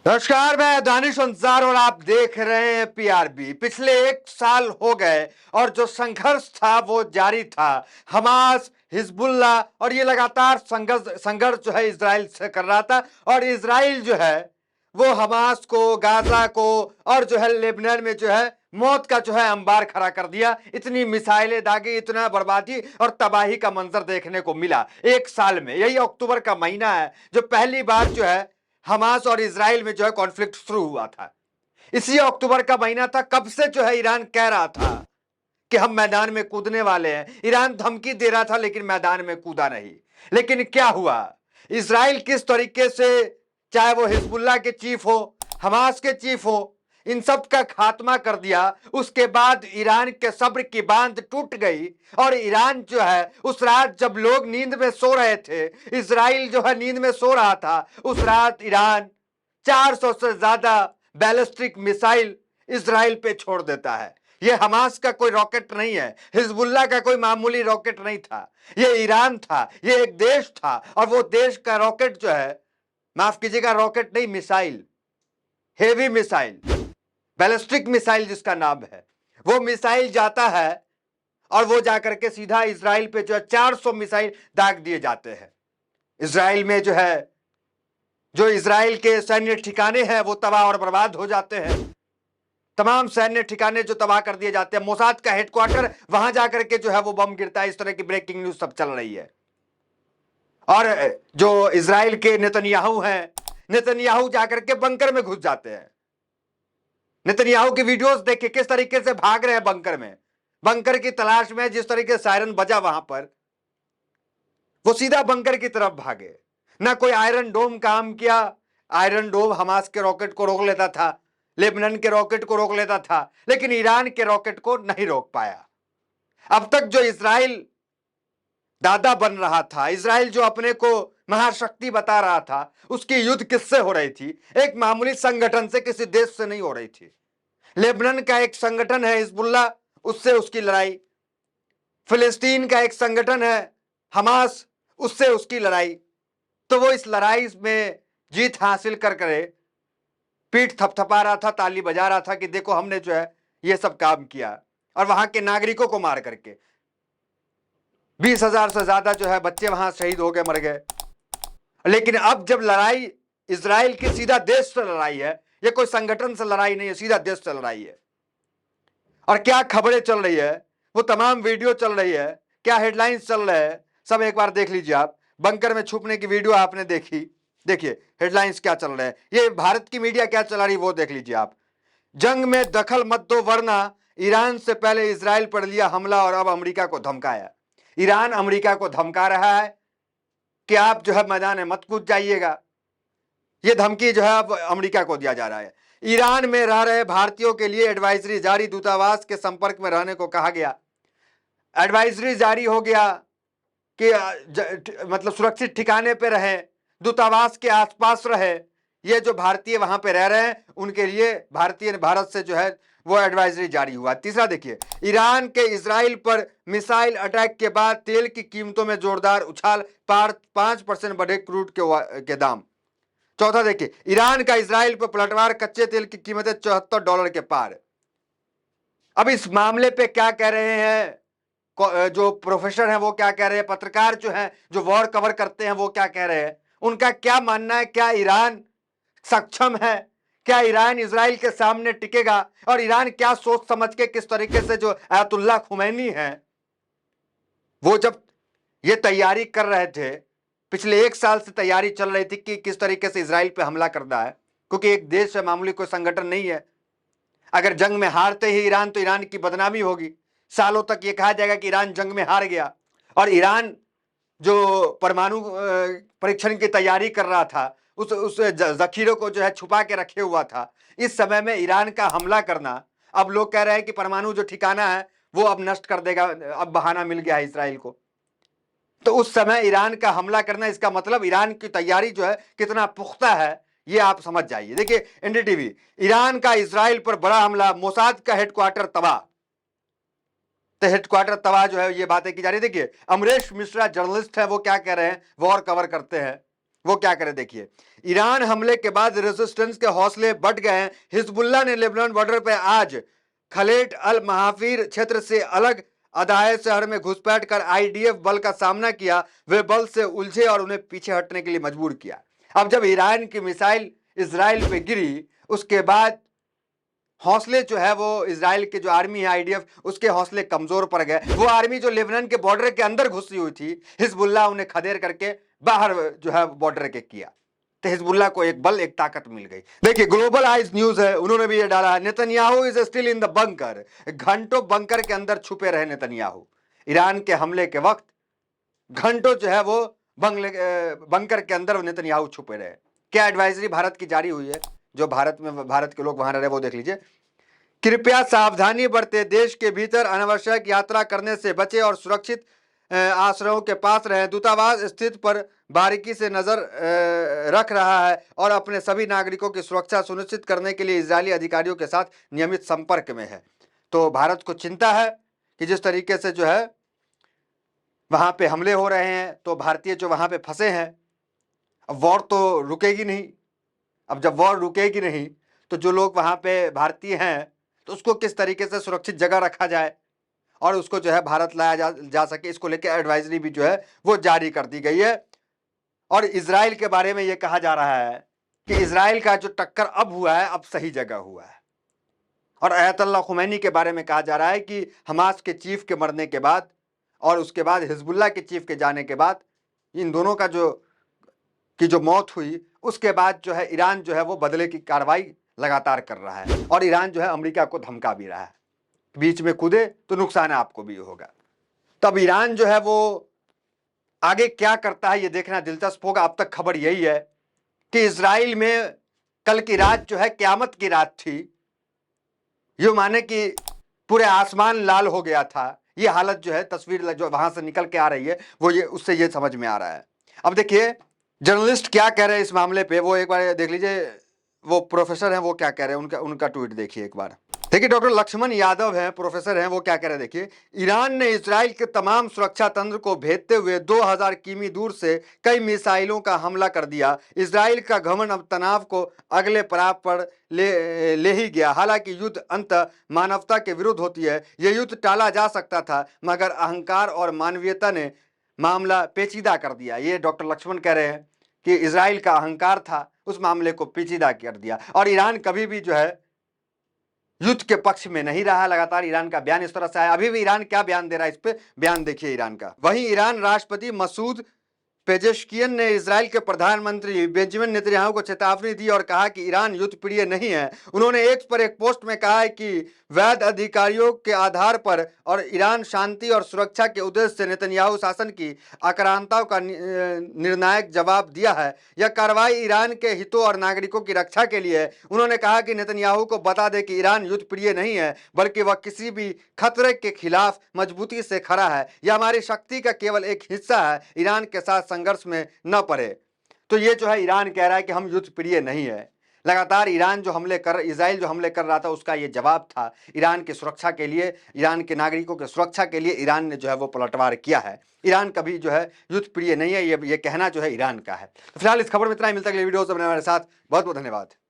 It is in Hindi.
नमस्कार, मैं दानिश अंसार और आप देख रहे हैं पीआरबी। पिछले एक साल हो गए और जो संघर्ष था वो जारी था। हमास, हिजबुल्लाह और ये लगातार संघर्ष संघर्ष जो है इजराइल से कर रहा था। और इजराइल जो है वो हमास को, गाजा को और जो है लेबनान में जो है मौत का जो है अंबार खड़ा कर दिया। इतनी मिसाइलें दागी, इतना बर्बादी और तबाही का मंजर देखने को मिला एक साल में। यही अक्टूबर का महीना है जो पहली बार जो है हमास और इजराइल में जो है कॉन्फ्लिक्ट शुरू हुआ था। इसी अक्टूबर का महीना था। कब से जो है ईरान कह रहा था कि हम मैदान में कूदने वाले हैं। ईरान धमकी दे रहा था लेकिन मैदान में कूदा नहीं। लेकिन क्या हुआ? इजराइल किस तरीके से, चाहे वो हिजबुल्लाह के चीफ हो, हमास के चीफ हो, इन सब का खात्मा कर दिया। उसके बाद ईरान के सब्र की बांध टूट गई और ईरान जो है उस रात जब लोग नींद में सो रहे थे, इजराइल जो है नींद में सो रहा था, उस रात ईरान 400 से ज्यादा बैलिस्टिक मिसाइल इजराइल पे छोड़ देता है। यह हमास का कोई रॉकेट नहीं है, हिजबुल्लाह का कोई मामूली रॉकेट नहीं था। यह ईरान था, यह एक देश था। और वो देश का रॉकेट जो है, माफ कीजिएगा, रॉकेट नहीं, missile, heavy missile, ballistic missile जिसका नाम है, वो मिसाइल जाता है और वो जाकर के सीधा इजराइल पे जो है 400 मिसाइल दाग दिए जाते हैं। इजराइल में जो इजराइल के सैन्य ठिकाने हैं वो तबाह और बर्बाद हो जाते हैं। तमाम सैन्य ठिकाने जो तबाह कर दिए जाते हैं। मोसाद का हेडक्वार्टर, वहां जाकर के जो है वो बम गिरता है। इस तरह की ब्रेकिंग न्यूज सब चल रही है। और जो इजराइल के नेतन्याहू हैं, नेतन्याहू जाकर के बंकर में घुस जाते हैं। नेतन्याहू की वीडियोस देखिए किस तरीके से भाग रहे हैं बंकर में, बंकर की तलाश में। जिस तरीके से सायरन बजा वहां पर, वो सीधा बंकर की तरफ भागे। ना कोई आयरन डोम काम किया। आयरन डोम हमास के रॉकेट को रोक लेता था, लेबनान के रॉकेट को रोक लेता था, लेकिन ईरान के रॉकेट को नहीं रोक पाया। अब तक जो इजराइल दादा बन रहा था, इजराइल जो अपने को महाशक्ति बता रहा था, उसकी युद्ध किससे हो रही थी? एक मामूली संगठन से, किसी देश से नहीं हो रही थी। लेबनान का एक संगठन है हिजबुल्लाह, उससे उसकी लड़ाई। फिलिस्तीन का एक संगठन है हमास, उससे उसकी लड़ाई। तो वो इस लड़ाई में जीत हासिल कर करे पीठ थपथपा रहा था, ताली बजा रहा था कि देखो हमने जो है ये सब काम किया। और वहां के नागरिकों को मार करके 20,000 से ज्यादा जो है बच्चे वहां शहीद हो गए, मर गए। लेकिन अब जब लड़ाई इजराइल की सीधा देश से लड़ाई है, ये कोई संगठन से लड़ाई नहीं है, सीधा देश से लड़ाई है। और क्या खबरें चल रही है, वो तमाम वीडियो चल रही है, क्या हेडलाइंस चल रहे हैं, सब एक बार देख लीजिए आप। बंकर में छुपने की वीडियो आपने देखी, देखिए हेडलाइंस क्या चल रहे हैं। ये भारत की मीडिया क्या चला रही वो देख लीजिए आप। जंग में दखल मत दो वरना ईरान से पहले इजराइल पर लिया हमला और अब अमेरिका को धमकाया। ईरान अमेरिका को धमका रहा है कि आप जो है मैदान में मत कूद जाइएगा। ये धमकी जो है अब अमेरिका को दिया जा रहा है। ईरान में रह रहे भारतीयों के लिए एडवाइजरी जारी, दूतावास के संपर्क में रहने को कहा गया। एडवाइजरी जारी हो गया कि मतलब सुरक्षित ठिकाने पे रहे, दूतावास के आसपास रहे। ये जो भारतीय वहां पे रह रहे हैं उनके लिए भारत से जो है वो एडवाइजरी जारी हुआ। तीसरा देखिए, ईरान के इजराइल पर मिसाइल अटैक के बाद तेल की कीमतों में जोरदार उछाल, 5% बढ़े क्रूड के दाम। चौथा देखिए, ईरान का इजराइल पर पलटवार, कच्चे तेल की कीमतें $74 के पार। अब इस मामले पे क्या कह रहे हैं जो प्रोफेसर हैं, वो क्या कह रहे हैं, पत्रकार जो हैं जो वॉर कवर करते हैं वो क्या कह रहे हैं, उनका क्या मानना है? क्या ईरान सक्षम है? क्या ईरान इजराइल के सामने टिकेगा? और ईरान क्या सोच समझ के, किस तरीके से जो आयतुल्लाह खुमैनी है वो जब ये तैयारी कर रहे थे, पिछले एक साल से तैयारी चल रही थी कि किस तरीके से इजराइल पे हमला करना है, क्योंकि एक देश है, मामूली कोई संगठन नहीं है। अगर जंग में हारते ही ईरान, तो ईरान की बदनामी होगी। सालों तक ये कहा जाएगा कि ईरान जंग में हार गया। और ईरान जो परमाणु परीक्षण की तैयारी कर रहा था, उस जखीरों को जो है छुपा के रखे हुआ था। इस समय में ईरान का हमला करना, अब लोग कह रहे हैं कि परमाणु जो ठिकाना है वो अब नष्ट कर देगा, अब बहाना मिल गया है इसराइल को। तो उस समय ईरान का हमला करना, इसका मतलब ईरान की तैयारी जो है कितना पुख्ता है ये आप समझ जाइए। देखिए एनडीटीवी, ईरान का इजराइल पर बड़ा हमला, मोसाद का हेडक्वार्टर तबाह। तो हेडक्वार्टर तबाह जो है ये बातें की जा रही है। देखिए अमरीश मिश्रा जर्नलिस्ट है, वो क्या कह रहे हैं, वॉर कवर करते हैं, वो क्या करे देखिए। ईरान हमले के बाद रेजिस्टेंस के हौसले बढ़ गए हैं। हिजबुल्लाह ने लेबनान बॉर्डर पर आज खलेट अल महाफिर क्षेत्र से अलग अदाए शहर में घुसपैठ कर आईडीएफ बल का सामना किया। वे बल से उलझे और उन्हें पीछे हटने के लिए मजबूर किया। अब जब ईरान की मिसाइल इजराइल पे गिरी, उसके बाद हौसले जो है वो इजराइल के जो आर्मी है आईडीएफ, उसके हौसले कमजोर पड़ गए। वो आर्मी जो लेबनान के बॉर्डर के अंदर घुसी हुई थी, हिजबुल्लाह उन्हें खदेड़ करके बाहर जो है बॉर्डर के किया। तो हिजबुल्लाह को एक बल, एक ताकत मिल गई। देखिए ग्लोबल आइज न्यूज है, उन्होंने भी ये डाला है, Netanyahu is still in the bunker. घंटों बंकर के अंदर छुपे रहे नेतन्याहू। ईरान के हमले के वक्त घंटों जो है वो बंकर के अंदर नेतन्याहू छुपे रहे। क्या एडवाइजरी भारत की जारी हुई है, जो भारत के लोग वहां रह रहे वो देख लीजिए। कृपया सावधानी बरते, देश के भीतर अनावश्यक यात्रा करने से बचे और सुरक्षित आश्रयों के पास रहे। दूतावास स्थिति पर बारीकी से नजर रख रहा है और अपने सभी नागरिकों की सुरक्षा सुनिश्चित करने के लिए इजरायली अधिकारियों के साथ नियमित संपर्क में है। तो भारत को चिंता है कि जिस तरीके से जो है वहां पे हमले हो रहे हैं, तो भारतीय जो वहां पे फंसे हैं, अब वॉर तो रुकेगी नहीं। अब जब वॉर रुकेगी नहीं तो जो लोग वहां पे भारतीय हैं, तो उसको किस तरीके से सुरक्षित जगह रखा जाए और उसको जो है भारत लाया जा सके, इसको लेकर एडवाइजरी भी जो है वो जारी कर दी गई है। और इजराइल के बारे में ये कहा जा रहा है कि इजराइल का जो टक्कर अब हुआ है, अब सही जगह हुआ है। और अयतुल्लाह खुमैनी के बारे में कहा जा रहा है कि हमास के चीफ के मरने के बाद और उसके बाद हिजबुल्लाह के चीफ के जाने के बाद, इन दोनों का जो मौत हुई, उसके बाद जो है ईरान जो है वो बदले की कार्रवाई लगातार कर रहा है और ईरान जो है अमेरिका को धमका भी रहा है, बीच में कूदे तो नुकसान आपको भी होगा। तब ईरान जो है वो आगे क्या करता है ये देखना दिलचस्प होगा। अब तक खबर यही है कि इजराइल में कल की रात जो है क्यामत की रात थी। ये माने कि पूरे आसमान लाल हो गया था। ये हालत जो है, तस्वीर जो वहां से निकल के आ रही है, वो ये उससे ये समझ में आ रहा है। अब देखिए जर्नलिस्ट क्या कह रहे हैं इस मामले पे, वो एक बार देख लीजिए। वो प्रोफेसर हैं, वो क्या कह रहे हैं, उनका ट्वीट देखिए एक बार। देखिए डॉक्टर लक्ष्मण यादव हैं, प्रोफेसर हैं, वो क्या कह रहे हैं देखिए। ईरान ने इजराइल के तमाम सुरक्षा तंत्र को भेदते हुए 2000 किमी दूर से कई मिसाइलों का हमला कर दिया। इजराइल का घमंड अब तनाव को अगले पड़ाव पर ले ही गया। हालांकि युद्ध अंत मानवता के विरुद्ध होती है। यह युद्ध टाला जा सकता था, मगर अहंकार और मानवीयता ने मामला पेचीदा कर दिया। ये डॉक्टर लक्ष्मण कह रहे हैं कि इजराइल का अहंकार था, उस मामले को पेचीदा कर दिया। और ईरान कभी भी जो है युद्ध के पक्ष में नहीं रहा। लगातार ईरान का बयान इस तरह से आया। अभी भी ईरान क्या बयान दे रहा है, इस पे बयान देखिए ईरान का। वहीं ईरान राष्ट्रपति मसूद पेजेश्कियन ने इजराइल के प्रधानमंत्री बेंजामिन नेतन्याहू को चेतावनी दी और कहा कि ईरान युद्ध प्रिय नहीं है। उन्होंने एक्स पर एक पोस्ट में कहा है कि वैध अधिकारियों के आधार पर और ईरान शांति और सुरक्षा के उद्देश्य से नेतन्याहू शासन की आक्रांताओं का निर्णायक जवाब दिया है। यह कार्रवाई ईरान के हितों और नागरिकों की रक्षा के लिए है। उन्होंने कहा कि नेतन्याहू को बता दें कि ईरान युद्ध प्रिय नहीं है, बल्कि वह किसी भी खतरे के खिलाफ मजबूती से खड़ा है। यह हमारी शक्ति का केवल एक हिस्सा है। ईरान के साथ संघर्ष में न पड़े। तो ये जो है ईरान कह रहा है कि हम युद्ध प्रिय नहीं है। लगातार इजराइल जो हमले कर रहा था, उसका ये जवाब था। ईरान की सुरक्षा के लिए, ईरान के नागरिकों की सुरक्षा के लिए ईरान ने जो है वो पलटवार किया है। ईरान कभी जो है युद्ध प्रिय नहीं है, ये कहना जो है ईरान का है। तो फिलहाल इस खबर में इतना ही। मिलता है अगली वीडियो से। हमारे साथ बहुत बहुत धन्यवाद।